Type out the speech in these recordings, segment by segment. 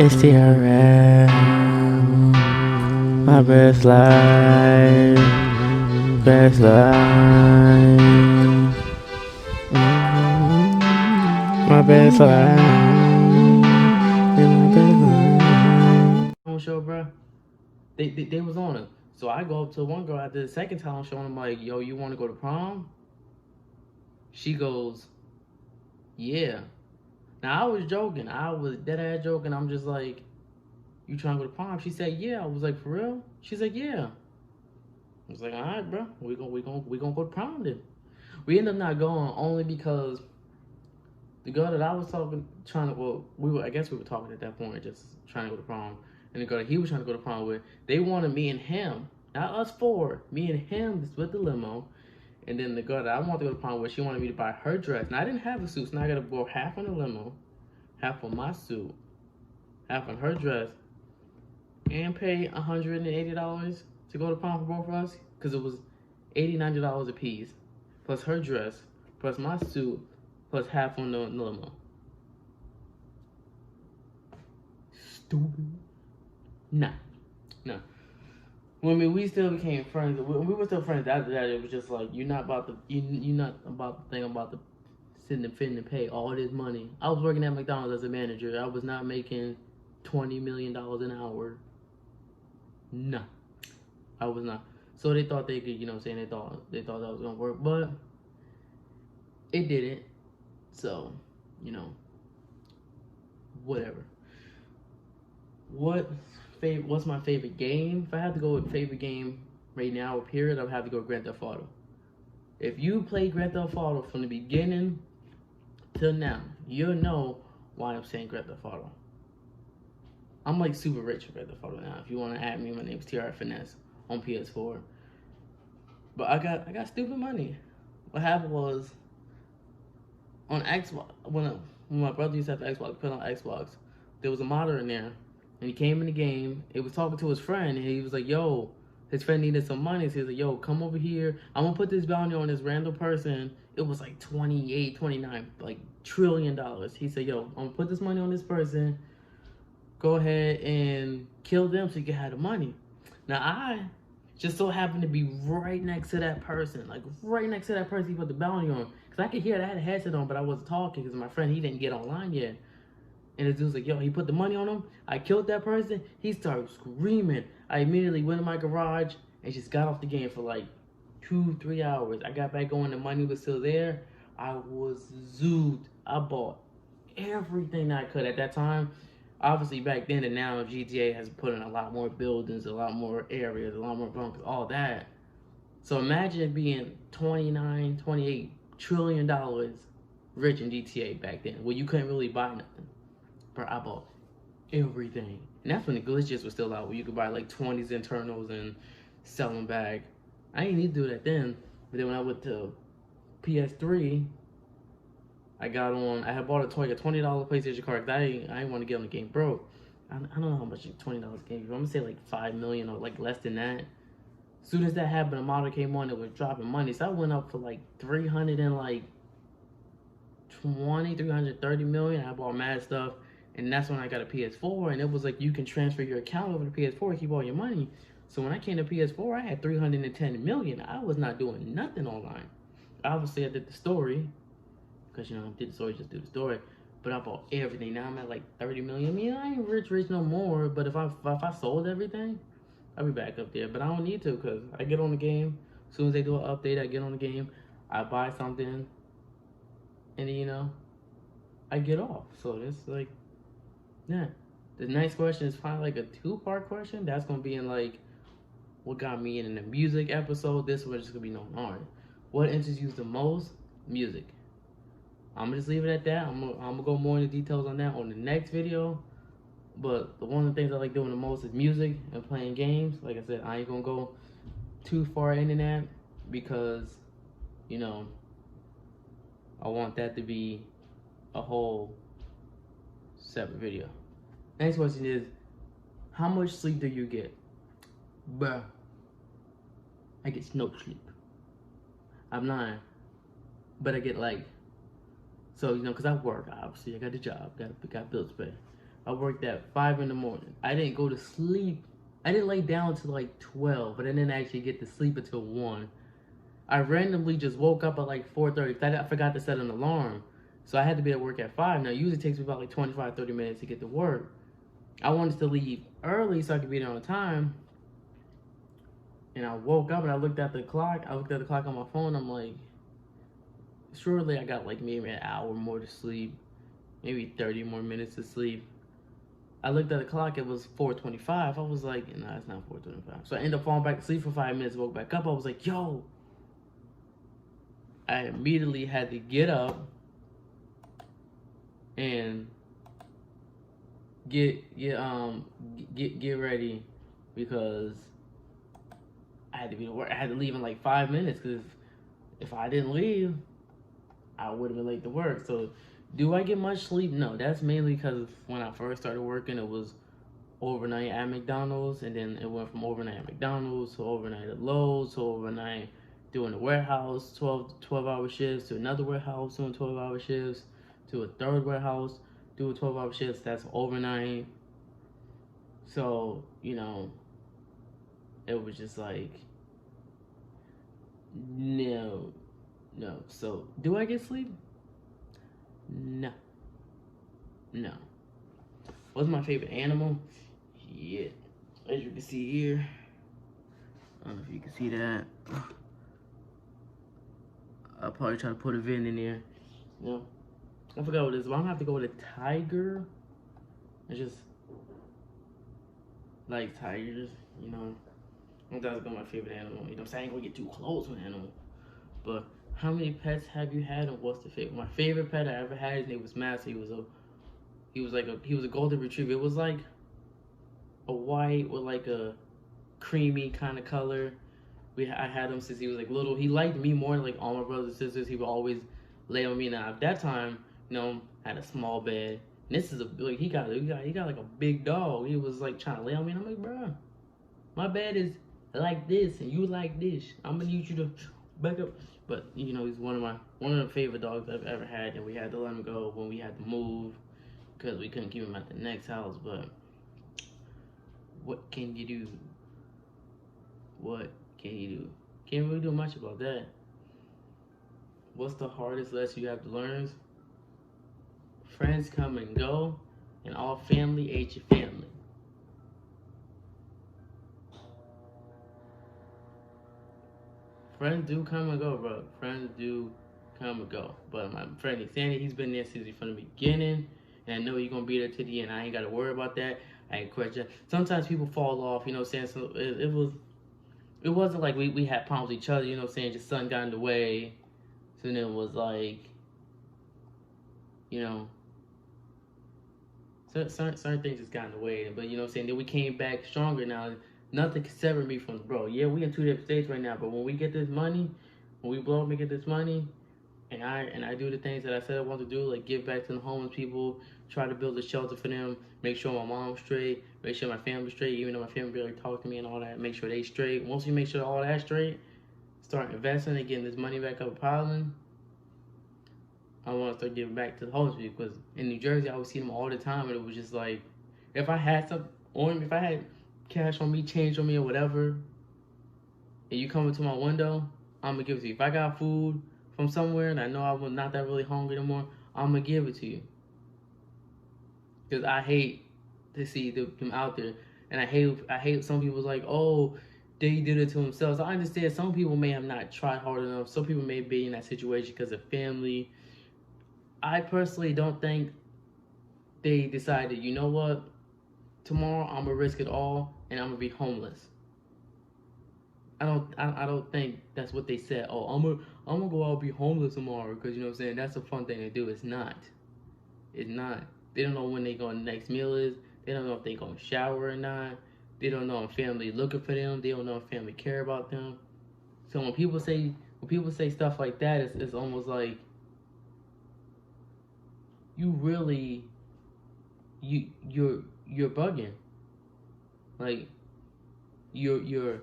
It's T.R.F, my best life, best life, my best life, my best life. On show, bro. They was on it. So I go up to one girl after the second talent show and I'm like, yo, you want to go to prom? She goes, yeah. Now I was joking. I was dead ass joking. I'm just like, you trying to go to prom? She said, yeah. I was like, for real? She's like, yeah. I was like, all right, bro. We gonna go to prom then. We ended up not going only because the girl that I was I guess we were talking at that point, just trying to go to prom. And the girl that he was trying to go to prom with, they wanted me and him, not us four, me and him to split the limo. And then the girl that I wanted to go to prom with, she wanted me to buy her dress. Now I didn't have a suit, so now I gotta go half on the limo, half on my suit, half on her dress, and pay $180 to go to prom for both of us, because it was $90 a piece, plus her dress, plus my suit, plus half on the limo. Stupid. Nah. When we still became friends, we were still friends after that. It was just like, you're not about to think about the sitting and fitting and pay all this money. I was working at McDonald's as a manager. I was not making $20 million an hour. No, I was not. So they thought they could, they thought that was gonna work, but it didn't. So, whatever. What's my favorite game? If I had to go with favorite game right now, period, I would have to go Grand Theft Auto. If you play Grand Theft Auto from the beginning till now, you'll know why I'm saying Grand Theft Auto. I'm like super rich for Grand Theft Auto now. If you want to add me, my name's T.R.F Finesse on PS4. But I got stupid money. What happened was on Xbox when my brother used to have Xbox, put on Xbox, there was a modder in there. And he came in the game, he was talking to his friend, and he was like, yo, his friend needed some money, so he was like, yo, come over here, I'm gonna put this bounty on this random person. It was like 28, 29, like $1 trillion. He said, yo, I'm gonna put this money on this person, go ahead and kill them so you can have the money. Now I just so happened to be right next to that person, like right next to that person he put the bounty on. Cause I could hear that I had a headset on, but I wasn't talking because my friend, he didn't get online yet. And the dude's like, yo, he put the money on him. I killed that person. He started screaming. I immediately went in my garage and just got off the game for like 2-3 hours. I got back on. The money was still there. I was zooped. I bought everything that I could at that time. Obviously, back then and now, GTA has put in a lot more buildings, a lot more areas, a lot more bunkers, all that. So imagine being 29, 28 trillion dollars rich in GTA back then, where you couldn't really buy nothing. Bro, I bought everything. And that's when the glitches were still out, where you could buy like 20s internals and sell them back. I didn't need to do that then. But then when I went to PS3, I had bought a $20 PlayStation card because I didn't want to get on the game broke. I don't know how much $20 game. I'm gonna say like 5 million or like less than that. As soon as that happened, a model came on that was dropping money. So I went up for like 330 million. I bought mad stuff. And that's when I got a PS4, and it was like you can transfer your account over to PS4 and keep all your money. So when I came to PS4, I had 310 million. I was not doing nothing online. Obviously, I did the story, because I did the story, just do the story. But I bought everything. Now I'm at like 30 million. I mean, I ain't rich no more. But if I sold everything, I'll be back up there. But I don't need to, because I get on the game. As soon as they do an update, I get on the game. I buy something, and then, I get off. So it's like, yeah. The next question is probably like a 2-part question. That's gonna be in like what got me in the music episode. This one is just gonna be no hard. What interests you the most? Music. I'm gonna just leave it at that. I'm gonna go more into details on that on the next video. But one of the things I like doing the most is music and playing games. Like I said, I ain't gonna go too far into that because, I want that to be a whole separate video. Next question is, how much sleep do you get? Bruh, I get no sleep. I'm lying. But I get because I work, obviously. I got a job, got bills to pay. I worked at 5 in the morning. I didn't go to sleep. I didn't lay down until like 12, but I didn't actually get to sleep until 1. I randomly just woke up at like 4:30. I forgot to set an alarm. So I had to be at work at 5. Now, it usually takes me about like 25, 30 minutes to get to work. I wanted to leave early so I could be there on time. And I woke up and I looked at the clock. I looked at the clock on my phone. I'm like, surely I got like maybe an hour more to sleep, maybe 30 more minutes to sleep. I looked at the clock, it was 4:25. I was like, nah, it's not 4:25. So I ended up falling back to sleep for 5 minutes, woke back up. I was like, yo. I immediately had to get up and get ready because I had to be to work. I had to leave in like 5 minutes because if I didn't leave, I would have been late to work. So, do I get much sleep? No, that's mainly because when I first started working, it was overnight at McDonald's, and then it went from overnight at McDonald's to overnight at Lowe's to overnight doing the warehouse, 12-hour shifts, to another warehouse doing 12-hour shifts, to a third warehouse doing 12-hour shifts. That's overnight. So, it was just like, no. So, do I get sleep? No. What's my favorite animal? Yeah, as you can see here. I don't know if you can see that. I'll probably try to put a VIN in there. I forgot what it is, but I'm gonna have to go with a tiger. I just like tigers, I think that's my favorite animal. I'm saying I ain't gonna get too close with an animal. But how many pets have you had, and what's the favorite? My favorite pet I ever had, his name was Master. He was a golden retriever. It was like a white with like a creamy kind of color. I had him since he was like little. He liked me more than like all my brothers and sisters. He would always lay on me. Now at that time, I had a small bed. And this is he got like a big dog. He was like trying to lay on me, and I'm like, bro, my bed is like this, and you like this. I'm gonna need you to back up. But he's one of the favorite dogs I've ever had, and we had to let him go when we had to move because we couldn't keep him at the next house. But what can you do? What can you do? Can't really do much about that. What's the hardest lesson you have to learn? Friends come and go, and all family ain't your family. Friends do come and go, bro. Friends do come and go. But my friend Sandy, he's been there since from the beginning, and I know he's gonna be there to the end. I ain't gotta worry about that. I ain't question. Sometimes people fall off, saying so it wasn't like we had problems with each other, saying just something got in the way. So then it was like, certain things just got in the way. But then we came back stronger now. Nothing can sever me from the bro. Yeah, we in 2 different states right now, but when we get this money, when we blow up and get this money, and I do the things that I said I want to do, like give back to the homeless people, try to build a shelter for them, make sure my mom's straight, make sure my family's straight, even though my family barely talk to me and all that, make sure they straight. Once we make sure all that's straight, start investing and getting this money back up piling, I want to start giving back to the homeless people, because in New Jersey I would see them all the time, and it was just like, if I had something on me, if I had cash on me, change on me, or whatever, and you come into my window, I'm gonna give it to you. If I got food from somewhere and I know I'm not that really hungry anymore, I'm gonna give it to you. Because I hate to see them out there, and I hate some people's like, oh, they did it to themselves. I understand some people may have not tried hard enough. Some people may be in that situation because of family. I personally don't think they decided, you know what, tomorrow I'm gonna risk it all and I'm gonna be homeless. I don't think that's what they said. Oh, I'm gonna go out and be homeless tomorrow because that's a fun thing to do. It's not. It's not. They don't know when they going next meal is. They don't know if they gonna shower or not. They don't know if family looking for them. They don't know if family care about them. So when people say stuff like that, it's almost like you really you're bugging. Like you're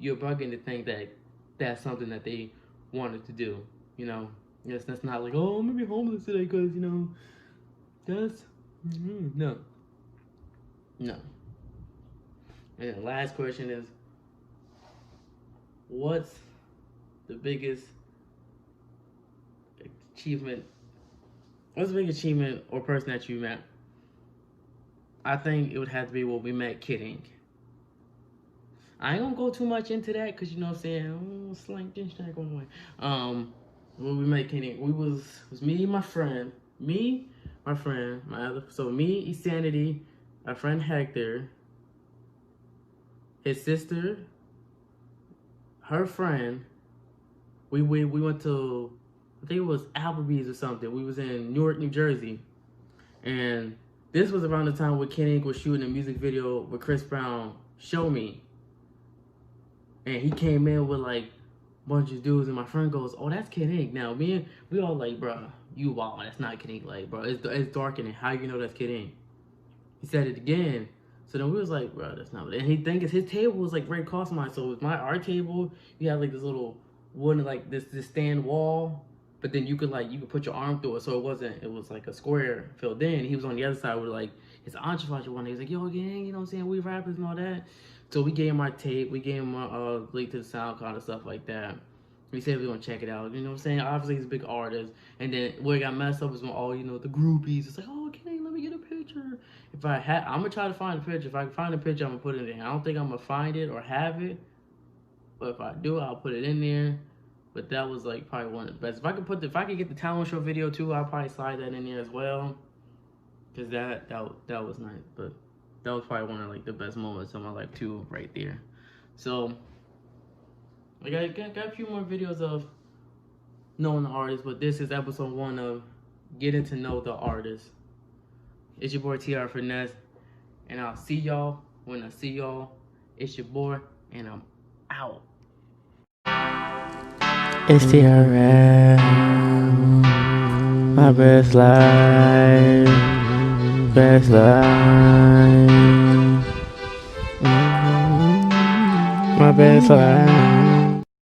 bugging to think that that's something that they wanted to do. Yes, that's not like, oh, I'm gonna be homeless today because that's no. No. And the last question is, what's the biggest achievement? What's the biggest achievement or person that you met? I think it would have to be when we met Kid Ink. I ain't gonna go too much into that because you know what I'm saying. Slang this thing going away. When we met Kid Ink, it was me, my friend, my other. So me, Insanity, my friend Hector, his sister, her friend. We went to, I think it was Applebee's or something. We was in Newark, New Jersey, and this was around the time when Kid Ink was shooting a music video with Chris Brown, Show Me. And he came in with like a bunch of dudes, and my friend goes, "Oh, that's Kid Ink." Now we all like, "Bro, you wow, that's not Kid Ink." Like, bro, it's darkening. How you know that's Kid Ink? He said it again. So then we was like, "Bro, that's not." And he thinks his table was like very customized. So with our table, you had like this little wooden like this stand wall, but then you could put your arm through it, so it was like a square filled in. He was on the other side with like his entourage one. He was like, "Yo, gang, you know what I'm saying? We rappers and all that." So we gave him our tape, we gave him our link to the SoundCloud and stuff like that. We said we were gonna check it out. You know what I'm saying? Obviously he's a big artist. And then where it got messed up is when all the groupies. It's like, "Oh, okay, let me get a picture." I'm gonna try to find a picture. If I can find a picture, I'm gonna put it in. I don't think I'm gonna find it or have it, but if I do, I'll put it in there. But that was like probably one of the best. If I could get the talent show video too, I'll probably slide that in there as well. Cause that was nice. But that was probably one of like the best moments of my life too, right there. So I got a few more videos of knowing the artist, but this is episode 1 of getting to know the artist. It's your boy T.R.F Finesse, and I'll see y'all when I see y'all. It's your boy, and I'm out. It's T.R.F, my best life, my best life.